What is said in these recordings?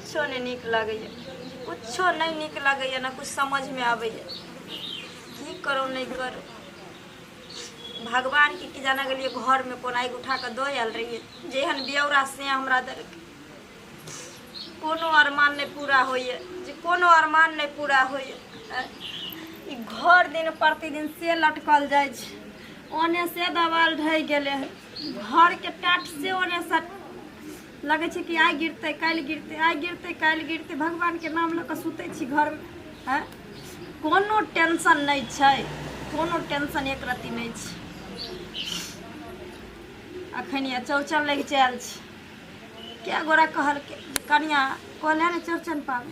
कुछो नहीं निक लगे, कुछो नहीं निक लगे ना कुछ समझ में आवे। की करो नहीं करो, भगवान की जाना गलिए घर में कोना एक उठा कर दो आल रही है जेहन ब्यौरा से हमरा दर कोनो अरमान नहीं पूरा होइए, जे कोनो अरमान नहीं पूरा होइए। ई घर दिन प्रतिदिन से लटकल जाए, ओने से दबाल ढह गए है, घर के टाट से ओने से लगे कि आइ गिरते काल गिरते, आइ गिरते काल गिरते। भगवान के नाम लऽ कऽ सुते छी घर में है, कोनो टेंशन नहीं छै, कोनो टेंशन एक रत्ती नहीं छै। अखन ये चौरचन लग चल क्या गोरा कहल के कनिया कहलिया ने चौरचन पाबे,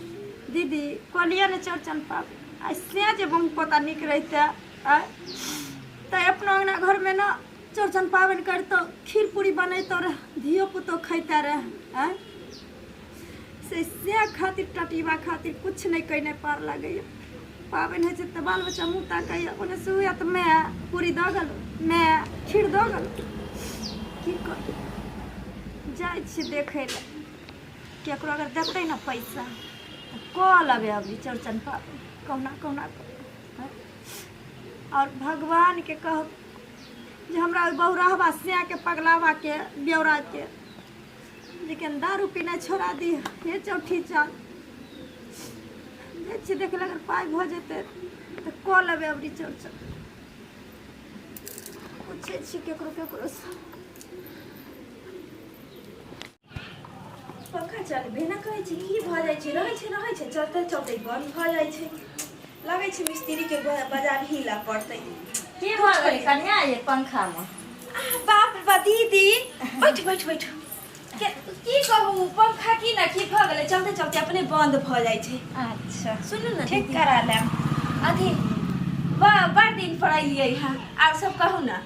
दीदी कहलिया ने चौरचन पाबे, ऐसे जे बम पोता निक रहते तो अपना अंगना घर में ना चौरचन पाबन करतो, खीर पूरी बनैतो रह, धियो पुतो खैता रह से खातिर टटीबा खातिर कुछ नहीं कहने पार लगे। पाबन है तो बाल बच्चा मुँह ताकैया, ओने से हुआ तो मैं पूरी दऽ गल, मैं खीर दऽ गल, की कर जाए देखे ला केकरो अगर देते ना पैसा तो कह लगे अभी चौरचन पाबन कहुना कहुना। और भगवान के कह जे हमरा बहुराहबा से के पगलावा के ब्यौरा के लेकिन दारू पीना छोड़ा दी हे चौठी चल देख अगर पाई भ जेते तो कह लेबे अबरी चौरचन। पूछे छी केकरो केकरो से पंखा चलबे ना करे छी, की भ जाय छै, रहे छै चलते चलते बंद भ जाय छै, लगे छै मिस्त्री के बाजार हिला पड़ते। की भ गेलै कन्या ये पंखा में? बाप रे बा दीदी बैठ बैठ बैठ के की कहूं पंखा की ना की भ गेलै चलते चलते अपने बंद भ जाय छै। अच्छा सुनू ना ठीक करा लेम अथी बड़ दिन पर अइलियै हां। आर सब कहू ना,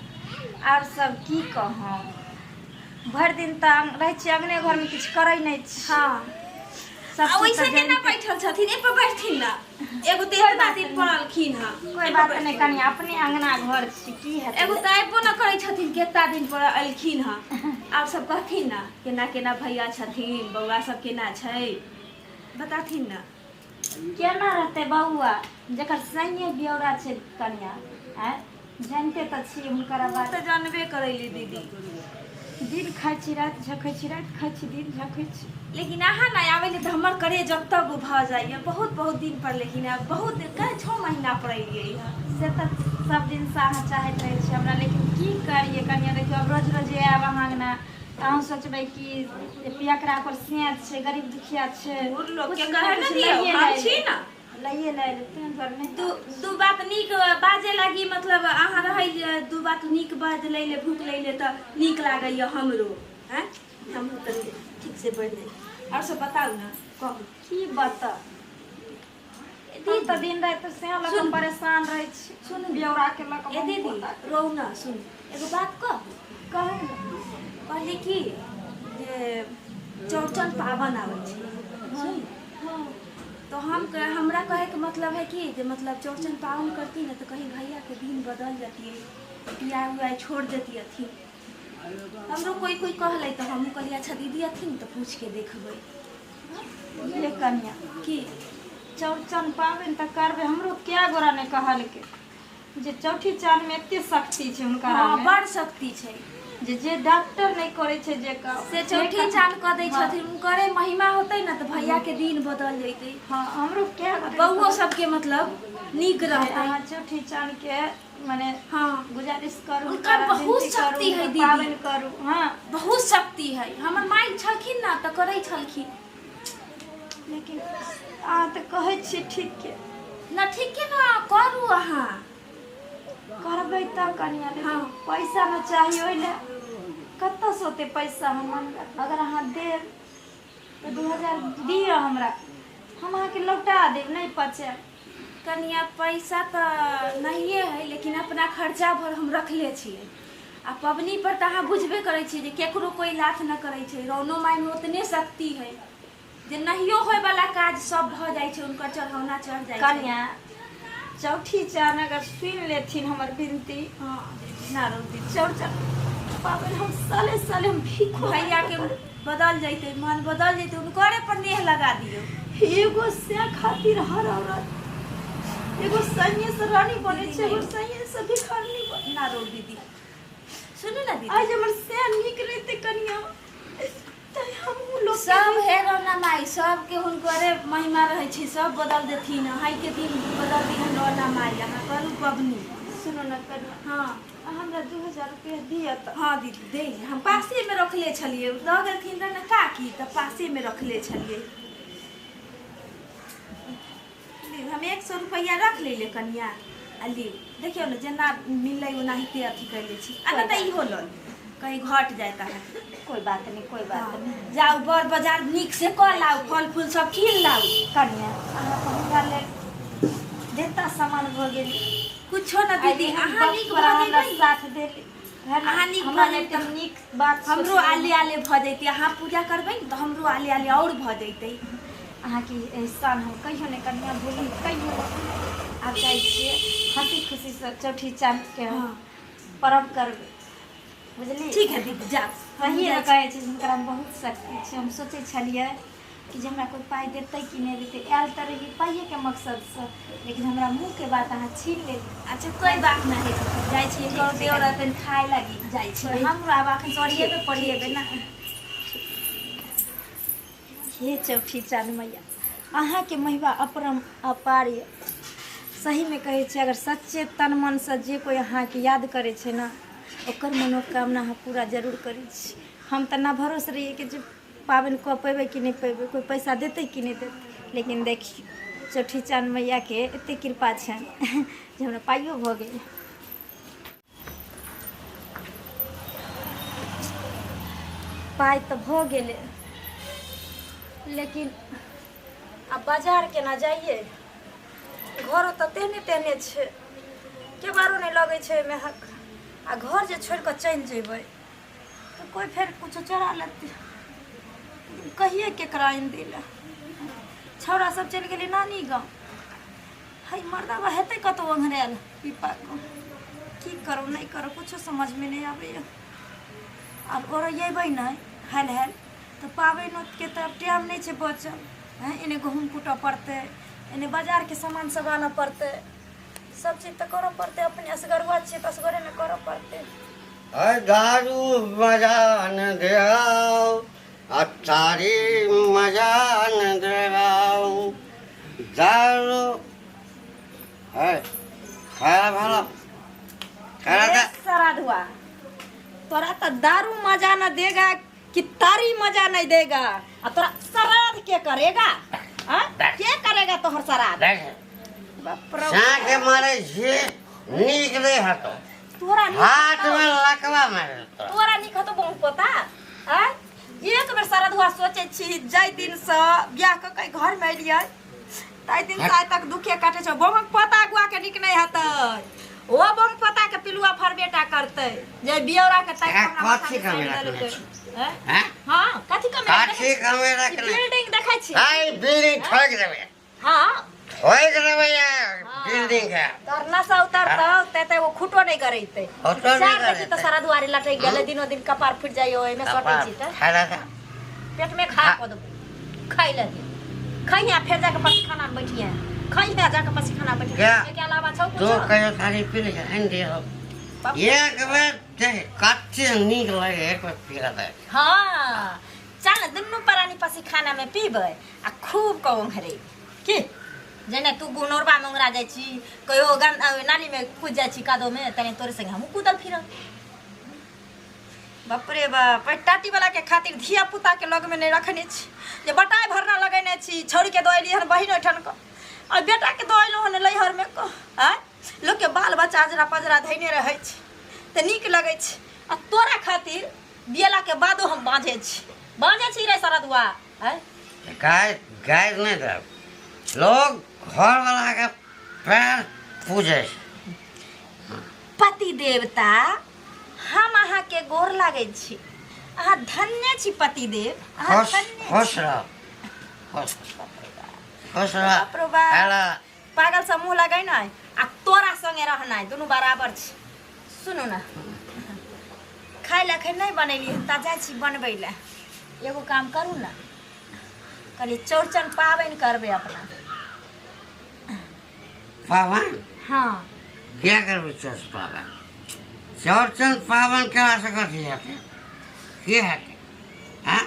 आर सब की कहूं, भर दिन त रह छी अंगने घर में कुछ करे नहीं छी। हां सब वैसे केना बैठल छथिन ए पर बैठथिन ना, एगो तो इतना दिन पड़लखिन हां। कोई बात नहीं कन्या, अपने अंगना घर छी की है, एगो तो आइबो ना करे छथिन केतना दिन पर अलखिन हां। आप सब कहथिन ना केना केना भैया छथिन, बौआ सब केना छै बताथिन ना। केना रहते बउआ जकर संगे ब्यौरा छै कन्या है, जानते त छी हुनकर बात तो जानबे करैली दीदी, दिन खाइ छी रात झखै छी, रात खाइ छी दिन झखै छी। लेकिन अहाँ ना आवे तो हमर करे जब तक भ जाइए बहुत बहुत दिन पर, लेकिन अब बहुत कई 6 महीना पर अइलियै से तो सब दिन से अहाँ चाहत रहे छी हमरा, लेकिन की करिए कन्या देखियो अब रोज रोज आब अहाँ अंगना अहाँ सोचबै कि पियकरा पर सेंत छै, गरीब दुखिया छै, लोग के कहे न दियो हम छी ना लइए ले तेन पर नहीं दू बात नीक बाजे लागी, मतलब अहाँ रहै दू बात नीक बाज लैले भूख लैले त नीक लागैया हमरो हैं, हम त ठीक से बढ़ जाए। और सब बताऊ ना कहू की बता दी त दिन रात से लग परेशान रहे छी। सुन ब्यौरा के लग ए दीदी रोऊ ना, सुन एगो बात कहू कहली कि जे चौरचन पावन आबै छै सुन, तो हमरा कहे के मतलब है कि जे मतलब चौरचन पावन करती ना तो कहीं भैया के दिन बदल जाती, पिया हुआ छोड़ देती अथी। हमरो कोई कोई कहले तो हम कहलिए अच्छा दीदी अथिन तो पूछ के देखबै। ये कन्या कि चौरचन पावन त करबे, हमरो क्या गोरा ने कहल के जे चौठी चांद में एते शक्ति छै हुनका में, बड़ शक्ति छै जे डॉक्टर नहीं करे छै जे का से चौठी चांद क दै छथिन, उनकरे महिमा होतै ना तो भैया के दिन बदल जैतै। हां हमरो क्या बउओ सबके मतलब नीक रहतै। हां चौठी चांद के माने हां गुजारिश करू, उनका बहुत शक्ति है दीदी, पावन करू। हां बहुत शक्ति है, हमर माई छलखिन ना त करै छलखिन, लेकिन आ त कहै छी ठीक के ना ठीक के ना करू अहाँ करबै त कनिया। हाँ। पैसा न चाहिए ओइले कत्ता सोते पैसा हम अगर अहाँ देब तो 2000 दियो हमरा, हम अहाँ के लौटा देब, नहीं पचे कनिया पैसा तो नहीं है लेकिन अपना खर्चा भर हम रखले छियै। आ पबनी पर तो अहाँ बुझबे करे छी जे केकरो कोई लाथ न करे छै, रौनो माई में उतने शक्ति है जे नहियो होय वाला काज सब भ जाय छै, उनकर चढ़ौना चढ़ जाय छै। कन्या चौठी चांद अगर सुन लेथिन हमर बिनती हां ना रोती चौरचन पावन हम साले साले हम भीख भैया के बदल जैते, मन बदल जैते, उनकरे पर नेह लगा दियो। एगो से खातिर हर औरत एगो सैये से रानी बने छे, एगो सैये से भिखारनी बने। ना रो दीदी, सुनो ना दीदी, आज हमर से निक रहते कनिया त हम लोग सब हेरो ना माई, सब के हुनकरे महिमा रहे छी, सब बदल देथिन। हाई के दिन बदल दिन रो ना माई, अहाँ करू पबनी। सुनो ना कनिया, हाँ हमरा 2000 रुपया दिया त। हाँ दीदी दे, हम पासे में रखले छलिए, दऽ गेलखिन रह ना काकी, त पासे में रखले छलिए। हम 100 रुपया रख ले कनिया, अली देखियो ना जेना मिलै ओनाहिते अथी कैले छी। अरे त इहो ल कहीं घट जाए त कोई बात नहीं, कोई बात नहीं। जाओ बर बाजार निक से क लाओ, फल फूल सब कीन लाओ। कनिया अहाँ हमरा ले देता सामान भ गेल कुछो ना दीदी, अहाँ निक हमरा हमरा साथ देली। अहाँ निक हमरा भ एकदम जैते, निक बात हमरो आले आले भ जैते। अहाँ पूजा करबै त हमरो आले आले और भ जैते। अहाँ की एहसान हम कहियो नहीं कनिया भूली, कहियो आप जाए छिए हंसी खुशी से चौठी चाँद के हाँ। पर्व करबै, बुझली? ठीक है दीदी, जा सही है कहै छी, हुनकर हम बहुत शक्ति छै। हम सोचै छलिए कि जे हमरा कोई पाई देतै कि नहीं देतै, आयल त रही पाइए के मकसद से, लेकिन हमरा मुँह के बात अहाँ छीन लेली। अच्छा कोई बात नहीं, जाय छी करो देव रहतन खाए लगी, जाय छी हम आब अखन सरिये पे पड़िएबे ना। हे चौठी चाँद मैया, अहाँ के महिमा अपरम अपार ये। सही में कहै छी, अगर सच्चे तन मन से जे कोई अहाँ के याद करे छे ना, ओकर मनोकामना अहाँ पूरा जरूर करै छी। हम त ना भरोस रहिए कि जे पाबनि कऽ पेबै कि नहीं पेबै, कोई पैसा देतै कि नहीं देतै, लेकिन देखिए चौठी चाँद मैया के एते कृपा छनि जे हमरा पाइयो भऽ गेल। पाइ तऽ भऽ गेलै, लेकिन आब बाजार केना जाइए? घरो तऽ तेहने तेहने छै, केबारो नहीं लगै छै एहिमे हक। आ घर जे छोड़ि कऽ चलि जेबै तऽ कोई फेर कुछो चोरा लेतै, कहिए केकरा आनि दै लए। छौड़ा सब चलि गेलै नानी गाँव, हई मर्दावा हेतै कतहु ओंघरायल पीपा कऽ, की करो नहीं करो कुछो समझ में नहीं आबैए। आब ओरैबै नहीं हाल हाल तो पाबनि के तो अब टाइम नहीं छै बचल। हैं इन्हें गहूम कूटऽ पड़तै, इन्हें बाजार के सामान सब आनऽ पड़तै, सब चीज तो करऽ पड़तै। अपने असगरुआ छियै तऽ असगरे में करऽ पड़तै। दारू मजा न देगाओ, अचारी मजा न देगाओ, दारू है खाया भाला अरे सराधुआ, तोरा तो दारू मजा न देगा कि तारी मजा नहीं देगा, और तोरा श्राद्ध के करेगा? हाँ? के करेगा तोहर श्राद्ध? बाप रे शाँ के मारे जे नीक दे हतो, तोरा हाथ में लकवा मारे तो तोरा निक तो बहुत पता है। एक बेर श्राद्धुआ सोचे छी जाय दिन से बियाह क के घर में एलियै ताई दिन से आइ तक दुखे काटे छ। बमक पता गुआ के निक नहीं हतै, ओ बम पता के पिलुआ फरबेटा करतै जे बियौरा के ताई कथी कमेरा देलकै। हैं हां कथी कमेरा? कथी कमेरा के बिल्डिंग देखै छी? आई बिल्डिंग ठोक देबे, हां ठोक देबे यार बिल्डिंग है। तोर नशा उतरतौ ते वो खुटो नहीं करैते। खुटो नहीं चार करैते। देखी तो सारा दुआरे लटक गेलै, दिनो दिन कपार फुट जाइयो एमे सटै छी त खाला था पेट में खा को दबो, खाई लगी खइया फिर जाके पसी खाना में बैठिए, खइया जाके पसी खाना में बैठिए। क्या? के अलावा छौ तो कुछ? कयो थारी पी ले अंडे हो एक बेर देख कच्चे नीक लगे एक बेर पी रहा है। हां चल दुन्नु परानी पसी खाना में पीबै आ खूब कहूं घरे की जेने तू गुनोरबा मंगरा जाय छी, कहियो नाली में कूद जाय छी कादो में, तने तोरे संगे हम कूदल फिरल। बाप रे बाप, टाटी वाला के खातिर धिया पुता के लग में नहीं रखने छी, जे बटाई भरना लगेने छी। छौरी के दोइली हन बहिन ओठन को, और बेटा के दोइलो हन लइहर में को। हैं लोग के बाल बच्चा अजरा पजरा धइने रहै छी त नीक लगै छी, आ तोरा खातिर बियाला के बादो हम बांझे छी रे सरदुआ। हैं गाय गाय नहीं दे लोग घर वाला के पैर पूजे पति देवता हम अहाँ के गोर लागे छी, अहाँ धन्य छी पति देव, अहाँ खुश धन्य खुश रहो खुश खुश बाप रे रहो बाप। हेला पागल सा मुँह लगे ना आ तोरा संगे रहना दोनों बराबर छी। सुनो ना खाए लखे नहीं बनैली ता जाइ छी बनबै ला। एगो काम करू ना, कहलिए चौड़चन पाबनि करबै अपना। पावन हाँ क्या करबे चौथ पावन? चौड़चन पावन करा सकत है के है हाँ?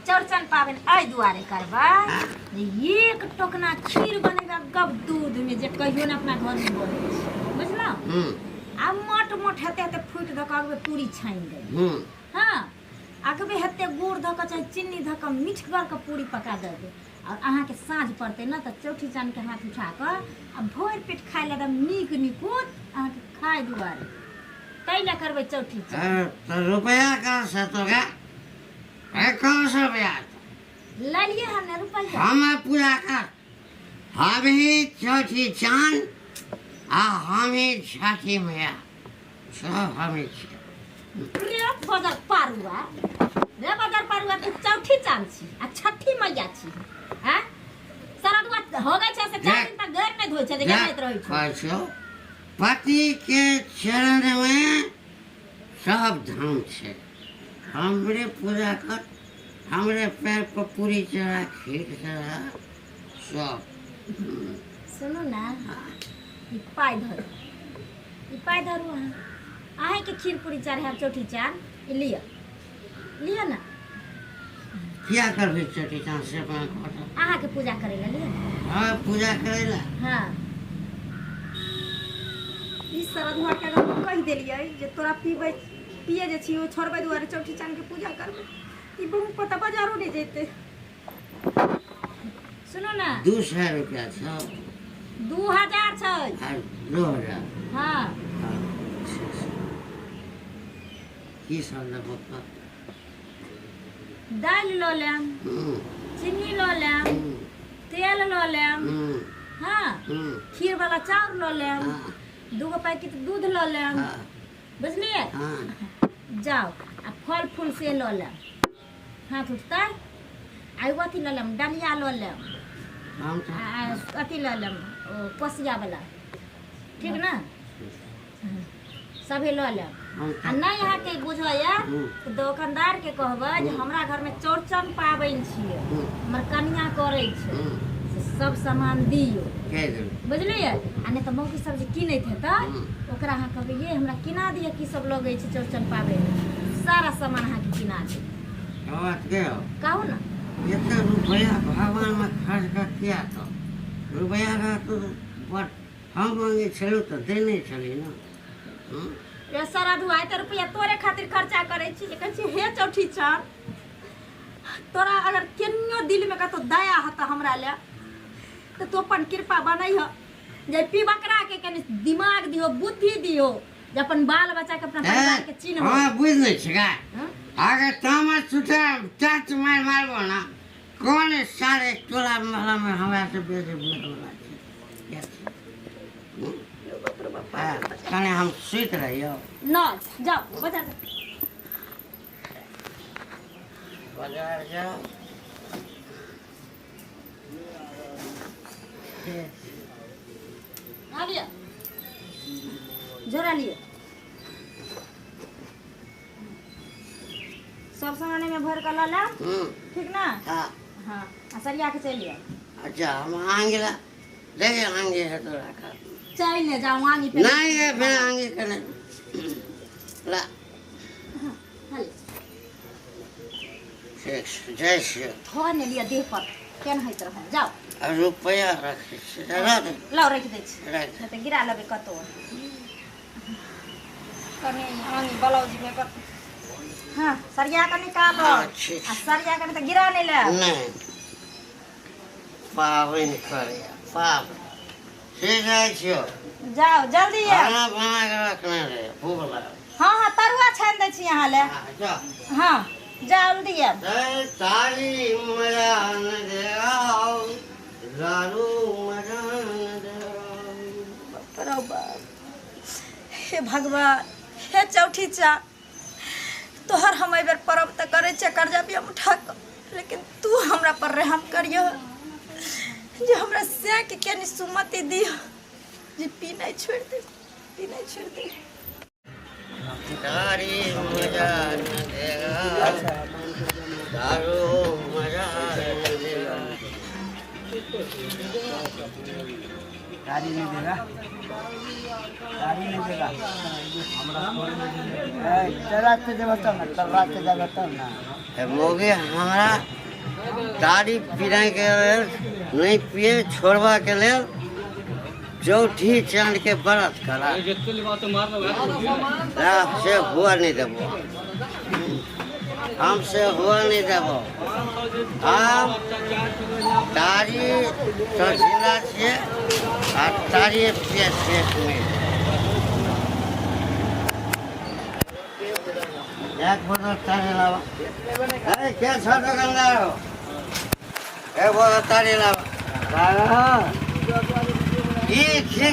चौड़चन पाबनि एहि दुआरे करबै हाँ। जे एक टोकना खीर बनेगा गब दूध में जे कहियो ने अपना घर में बनै छै, बुझलहुँ? आ मोट मोट हेते हेते फूटि धऽ कऽ पूरी छानि देबै। हाँ अगबे हेते गुड़ धऽ कऽ चाहे चीनी धऽ कऽ मीठगर के पूरी पका देबै। और अहाँके साँझ पड़तै ने तऽ चौठी चान के हाथ उठा कऽ आ भरि पेट खाइ ले एकदम नीक निकुत अहाँके खाइ दुआरे ताहि लए करबै चौठी चान। तो रुपया कहाँ से तो क्या? कौन सा रुपया? लए लिए हमने रुपैया। हमें पूजा कर, हम ही चौथी चांद आ हम ही छठी मैया, सब हम ही छियै। रे बदर पारुआ तू चौठी चान छी आ छठी मैया छी। हैं सारा दुआ हो गई छै से 4 दिन तक घर नहीं धोइ छै, देखैत रहै छै। कहै छियौ, पति के चरण में सब धाम छै। हमरे पूजा कर, हमरे पैर पर पूरी चढ़ा, खीर चढ़ा, सब। सुनू ना, ई पाइ धरू अहाँ के खीर पूरी चढ़ाएब चौठी चान लिअ लिअ ना। क्या करबे चौठी चांद से अपना घर? अहाँ के पूजा करे ला लिअ। हाँ पूजा करे ला। हाँ ई सरधुआ के अगर कहि देलियै जे तोरा पिए जे छी ओ छोड़बै दुआरे चौठी चान के पूजा करबै, ई बहुत पता बाजारो नहीं जेते। सुनो ना, 200 रुपया छै, 2000 छै। और 2000। हाँ की सब लेबो तऽ? दालि लऽ लेम, चीनी लऽ लेम, तेल लऽ लेम। हाँ खीर वाला चाउर लऽ लेम, 2 पैकेट दूध लऽ लेम, बुझलिए? जाओ आ फल फूल से लऽ लेम, हाथ उठतै। आ एगो अथी लऽ लेम, डलिया लऽ लेम, आ अथी लऽ लेम ओ कोसिया वाला, ठीक ना? सभी लऽ लेम। आ नहीं यहाँ के बुझैया तो दुकानदार के कहबै जे हमरा घर में चौड़चन पाबनि छियै, हमर कनिया करै छै, से सब सामान दियौ, बुझलिए? आ नहीं तो मौगी सब जे कीनैत हेतै ओकरा अहाँ कहबै ये हमरा किना दिअ की सब लगै छै चौड़चन पाबनि, सारा सामान अहाँके किना देब। कहू ना इतना रुपया भगवान में खर्च कर किया तो रुपया का तो हम मांगे छलू तो देने चली ना। रे सरधु आइ त रुपया तोरे खातिर खर्चा करै छी, जे कहै छी हे चौठी चान तोरा अगर केनियो दिल में कतो दया हता हमरा ले तो तू अपन कृपा बनैह जे पी बकरा के कनि दिमाग दियो, बुद्धि दियो, जे अपन बाल बच्चा के अपना परिवार के चिन्ह। हां बुझ नहीं छिका, अगर तामा छुटा टाच मारबो ना कौन सारे टोला मोहल्ला में हमरा से बेजे बोलला छै। कने हम सुत रहियो न जाओ बाजार जाओ। आ लिया झोरा लिए सब सामान में भर कर ला, ठीक ना? हाँ सरिया के चलिए। अच्छा हम आएंगे देखे आएंगे है तो रखा चल ले जाओ आगे पे नहीं है फिर आएंगे करने ला। जय श्री थोड़ा ने लिया देह पर केन होइत रह जाओ। अब रुपया रख दे लाओ रख दे छी, रख नहीं तो गिरा लेबे कतो कने आगे ब्लाउज में कत। हाँ सरिया के निकालो, आ सरिया के तो गिरा नहीं ले। नहीं पावन करे पावन ठीक है छियो, जाओ जल्दी है। खाना बना के रखने रे भूख लगा। हाँ हाँ तरुआ छान दे छी यहाँ ले। जा हाँ जल्दी है। ताली मजा न दे आओ दारू मजा न दे आओ। हे भगवान हे चौठी चा तोहर हम एबर परब त करे छे कर्जा भी हम उठा कर, लेकिन तू हमरा पर रहम करियो जे हमरा से के निसुमति दियो जे पी नहीं छोड़ दे, पी नहीं छोड़ दे। ताली मजा न देगा, दारू मजा न देगा। गाड़ी नहीं देगा, गाड़ी नहीं देगा। रास्ते जब तब ना, तब रास्ते जब तब ना। मोगी हमारा दाढ़ी पीने के लेल नहीं पिए, छोड़वा के लेल चौठी चांद के व्रत करा। हमसे हुआ नहीं देबो, हमसे हुआ नहीं देबो। हम दाढ़ी तो जिला से और दाढ़ी पिए शेष में एक बोतल तारी लावा। अरे क्या छोटो गंगा हो, एक बोतल तारी लावा। ठीक है,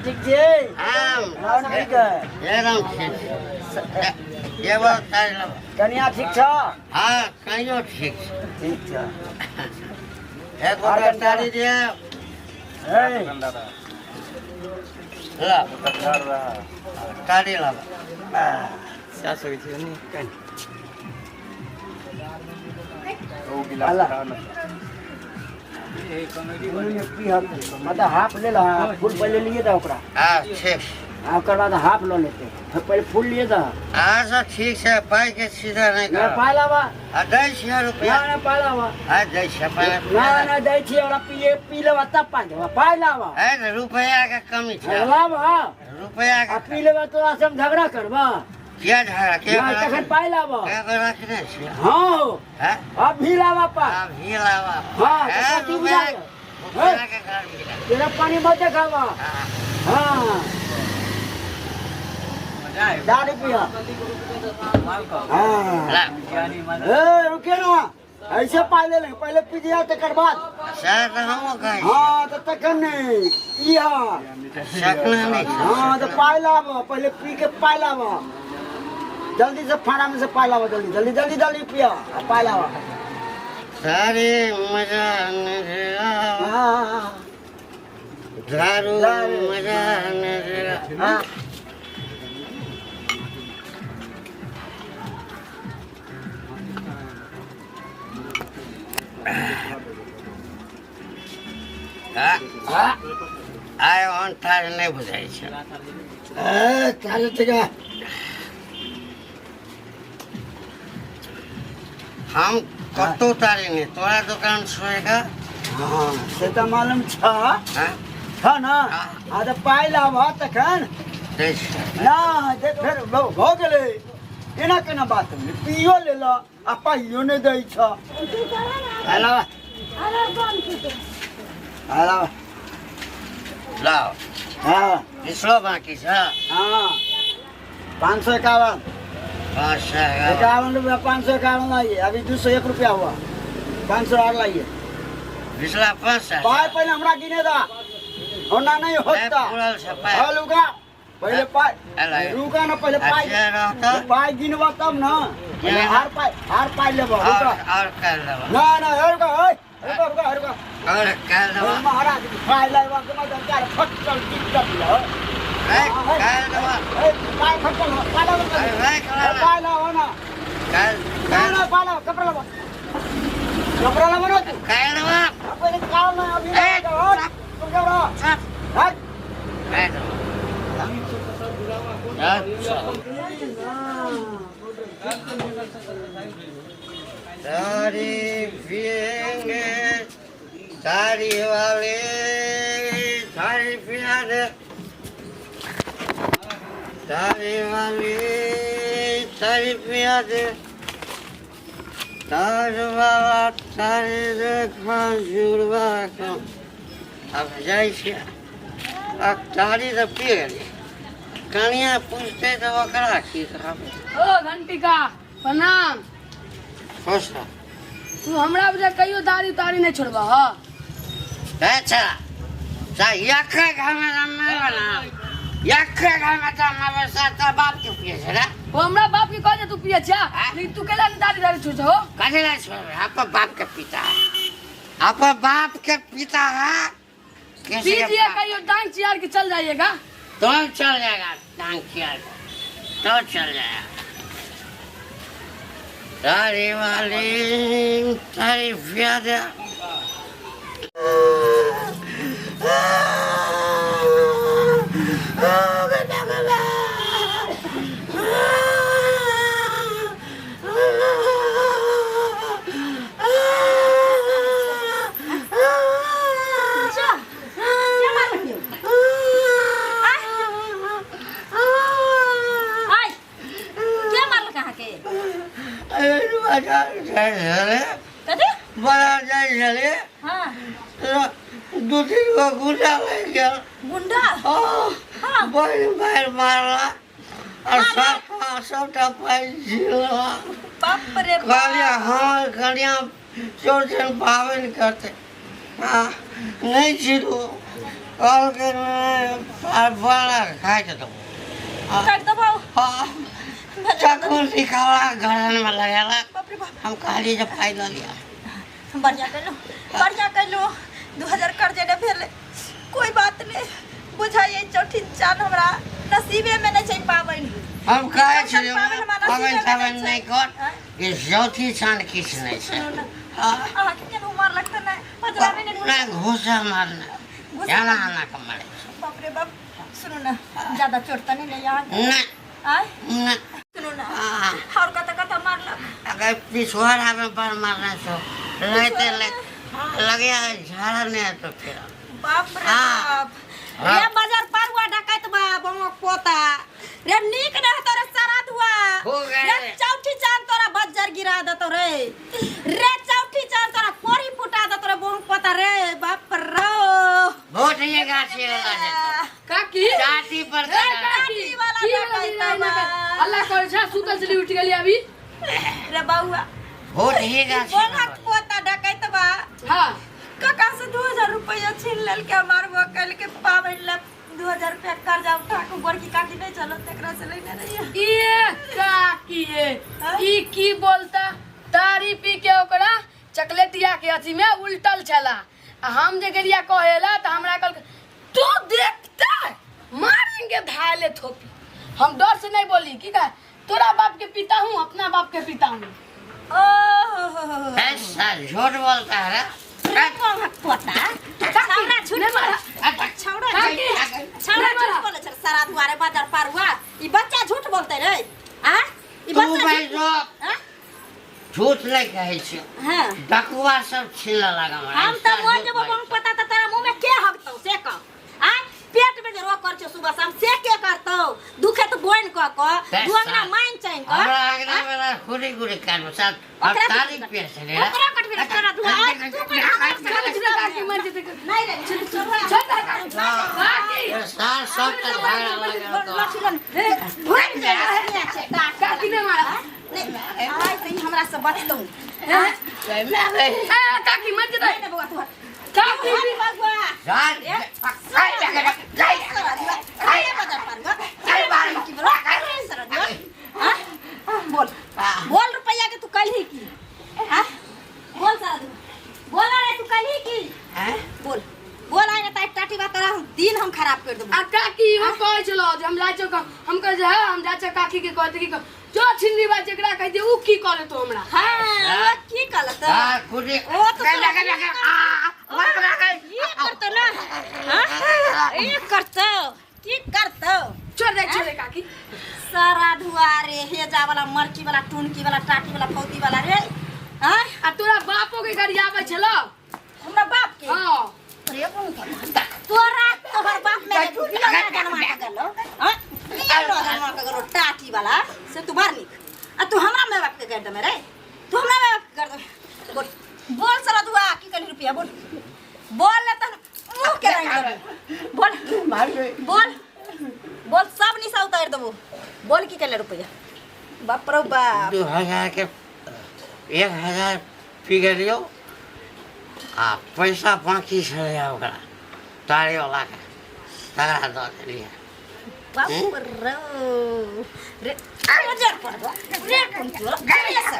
ठीक है, हम ठीक है, एकदम ठीक है। ये बोतल तारी लावा। कन्या ठीक छ? हाँ, कहियो ठीक है। ठीक छ। एक बोतल तारी दिया ला, तारी लावा। मतलब हाफ ले लो, फूल पहले लिए था ओकरा। हाँ ठीक, ओकर बाद हाफ लो लेते, तो पहले फूल लिए था। अच्छा ठीक है, पाई के सीधा नहीं ना कर। पाय लावा, दै छियै रुपया। ना पाय लावा, हाँ दै छियै पहले। ना दै छियै, ओकरा पी लेवा तब पाय देवा, पाय लावा। है रुपया के कमी छै, लावा, रुपया आ के पी लेवा तोरा से हम झगड़ा करबा। क्या झगड़ा के ना तखन पाय लावा। रखने छियै? हाँ, हैं अभी लावा पाय। अभी लावा। हाँ, है तो रुपया बुझा रुपया के घर मिला। तेरा पानी मत देखावा। हाँ, हाँ, दारू पिया। हाँ, ला। ए रुके ना, ऐसे पाय ले लेंगे, पहले पी दिया तकर बाद। सर तो हमो कहे हाँ, तो तखन नहीं इहा। सकना नहीं छै। हाँ, तो पाय लावा, पहले पी के पाय लावा। जल्दी से फाड़ा में से पाय लावा, जल्दी जल्दी जल्दी जल्दी पिया, पाय लावा। सारे मजा न देगा, हाँ, दारू मजा न देगा। हाँ, आइ ओहन तार नहीं बुझाइ छै। चालू ठीक है। हम कतौ तारी नहीं, तोरा दुकान छोड़ेगा। हाँ, से तो मालूम छ ना। हाँ, तो पाय लावा तखन दै छियै। ना देख, फिर भ गेलै। एना केना बात है, पियो ले लो आ पाइयो नहीं दै छ। हेलो हेलो, लाओ, हाँ पिछलो बाकी छ। हाँ, 551 51 रुपया, 551 लाइए। अभी 201 रुपया हुआ, 500 और लाइए। पिछला 500 पाय पहले हमरा गिने दा, होना नहीं होता। हाँ लुका, पहले पाय रुका ना, पहले पाय पाय गिनवा तब ना। पहले हार पाय लेबो। रुका और कर लेबो। ना ना, रुका रुका रुका। और कर लेबो। महाराज पाय लेबो के मतलब चार फटल टिकट लो। कर लेबो। पाय फटल हो, पाय लेबो। पाय लेबो ना, ना पाय लेबो, कपड़ा लेबो ना तू। कर लेबो। पहले काल ना, अभी तुम क्या रहा? हट। तारी पिएंगे, तारी वाले तारी पिया दे, तारी वाली तारी पिया दे, तार वाला तारी देखा जुड़वा का। अब जाइ छियै, अब तारी तो पिए गेली, कनिया पूछते तो ओकरा की कहबै। ओ घंटिका प्रणाम। खुश रह। तू हमरा वजह कहियो दाढ़ी तारी नहीं छोड़बा। अच्छा यखे घर में रमना ना, यखे घर में तो हमारे साथ बाप के पिए छै रे। वो हमरा बाप के कह तू पिए छा, लेकिन तू केला दाढ़ी दाढ़ी छोड़ हो। कथी ला छोड़, अपन बाप के पिता है, अपन बाप के पिता है। पीजिए कहियो टांग चियार के चल जाइएगा। तो चल जाएगा, टांग चियार तो चल जाएगा। तारी वाली तारी प्यादा बड़ा जाए दो तीन को गुंडा लग गया गुंडा बड़ी मार मारा और सबटा पैसा बाप रे बाप। कलिया हाँ कलिया चौरचन पावन करते नहीं छिड़ो और के बड़ा खाए के दो काट दो भाऊ। हाँ चाकू निकाला घर में लगाला बाप रे बाप। हम कहली जब फायदा लिया बढ़िया कर लो 2000 कर्जे ने भेले कोई बात नहीं बुझाइए चौथी चांद हमरा नसीबे में नहीं छै पावन हम कहे चौथी छी पावन हमारा पावन नसीबे में सावन नहीं कर हाँ? ये चौथी चांद किस नहीं से आहा के केन उमर लगता ना 15 मिनट ना घुसा मारना घुसा जाना आना का मारे बाप रे बाप। सुनो ना ज्यादा चोट तो नहीं यहाँ ना आय ना सुनो ना हाँ। और कता मारला अगर पिछवाड़ा में पर मारना तो लेते लगे झाड़ा नहीं तो फिर बाप रे हाँ। बाप। हाँ। रे बाजार पार हुआ डकैत बा बमक पोता रे नीक न तोरे सराद हुआ हो गए। रे चौठी चांद तोरा बज्जर गिरा देतो रे चौठी चांद तोरा कोरी फुटा देतो रे बमक पोता रे बाप रो वोट ये गाछी लगा देतो काकी जाति पर काकी वाला की डकैता बा। अल्लाह करे छा सुतल चली उठ गेली अभी रे बाबुआ वोट ये गाछी बमक पोता डकैत बा हां काका से 2000 रुपया छीन लेल के मारबो कल के पावन ला 2000 रुपया कर्जा उठा के बड़की काकी नहीं चलो तेकरा से लेने रही ये काकी ई की बोलता तारी पी के ओकरा चॉकलेटिया के अथी में उल्टल छला आ हम जे गेलिया कहेला त हमरा कल तू देखता मारेंगे धाले थोपी हम डर से नहीं बोली की कहा तोरा बाप के पिता हूँ अपना बाप के पिता हूँ ओह ऐसा झूठ बोलता है बमक पोता छौड़ा झूठ बोले छौड़ा झूठ बोले छ सराद हुआ रे बाजार पार हुआ ई बच्चा झूठ बोलते रे आ ई तू बच्चा भाई जो हां झूठ नहीं कहे छी हां डकुआ सब छिला लगा हम त मोर जब बमक पोता त तेरा मुंह में के हगतौ से कह आ पेट में जे रो कर छ सुबह शाम से के करतौ दुखे तो बोइन क दुंगना माइन चाहिन क हमरा आगना वाला खुरी खुरी काटो साथ और तारीख पे से रे ओकरा कट में तोरा दुआ काकी मर जेते नहीं रे छोड़ा काकी सार सब तक भाड़ा लगा तो काकी ने मारा आई तई हमरा से बचतौ काकी मर जेते नहीं बउआ तू काकी बउआ जान आई लगा जाई आई बाजार पार गो आई बार की बोल बोल बोल रुपया के तू कल ही की हां बोल सारा बोल रे तू कल ही की हैं बोल बोल आइ न त टाटी बात तोरा दिन हम खराब कर देबो आ काकी वो कहे चलो जे हम जाय छ हम कहे है हम जाय छ काकी के कहते की जो छिन्नी बा जेकरा कह दे उ की करे तो हमरा हां की कलत हां खुरी ओ तो लगा लगा ये करतो ना हां ये करतो की करतो छोड़ दे छोड़ दे काकी सारा धुआ रे हेजा वाला मरकी वाला टुनकी वाला टाटी वाला फौती वाला रे हां आ तोरा बापो के गाड़ी आवे छलो हमरा बाप के हां रे तोरा तोहर बाप में बिना जन्मा के गेलो हां बिना जन्मा के गेलो टाटी वाला से तू बाहर निक आ तू हमरा में बाप के कर दे रे तू हमरा में बाप के कर दे बोल बोल सारा धुआ की कली रुपया बोल बोल ले तन मुंह के रंग बोल बोल बोल सब निशा उतार देबो बोल की कले रुपया बाप रे बाप 2000 के 1000 फिगर लियो आ पैसा बाकी छले ओकरा तारे वाला के तगड़ा दो दिया बाप रे रे हजार पर दो रे कौन चोर गाड़ी से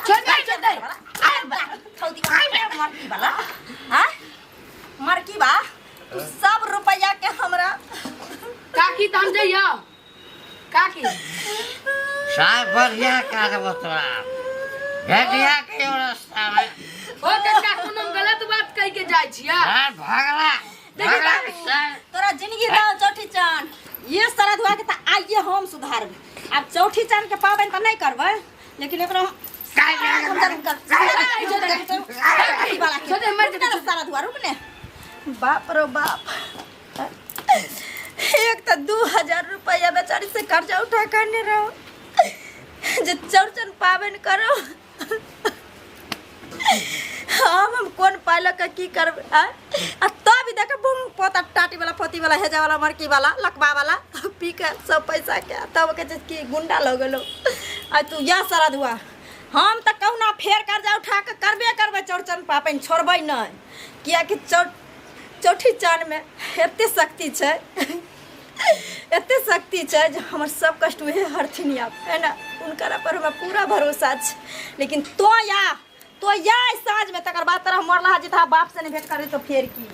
छोड़ दे थौदी मारकी वाला हां मारकी बा तू सब रुपया के हमरा काकी तम जइयो काकी साफ बढ़िया कर देबो तोरा भेटिया के रास्ता में ओ कक्का कोनो गलत बात कह के जाइ छिया भागला तोरा जिंदगी दाओ चौठी चांद ये सारा दुआ के त आइए हम सुधारब। अब चौठी चांद के पाबन त नहीं करबै, लेकिन एकरो सारा दुआ रुक ने। बाप रो बाप, एक तो 2000 रुपया बेचारी से कर्जा उठा करने रहो जो चौरचन पाबन करो। हम कौन पाइल का की करब तब देख पोता टाटी वाला पोती वाला हेजा वाला मरकी वाला लकबा वाला पी के सब पैसा के तब के कि गुंडा लग गलो। आ तू या सारा दुआ हम तो कहुना फेर कर्जा उठा के करबे करबे चौरचन पाबन छोड़बै नहीं, कियाकि चौठी चांद में एते शक्ति छै एते शक्ति छै जो हमर सब कष्ट उहे हरथिन आप है ना, उनकरा पर हमरा पूरा भरोसा छै। लेकिन तो या साँझ में तकर बाद तरह मरला जिता बाप से नहीं भेंट करे तो फेर की।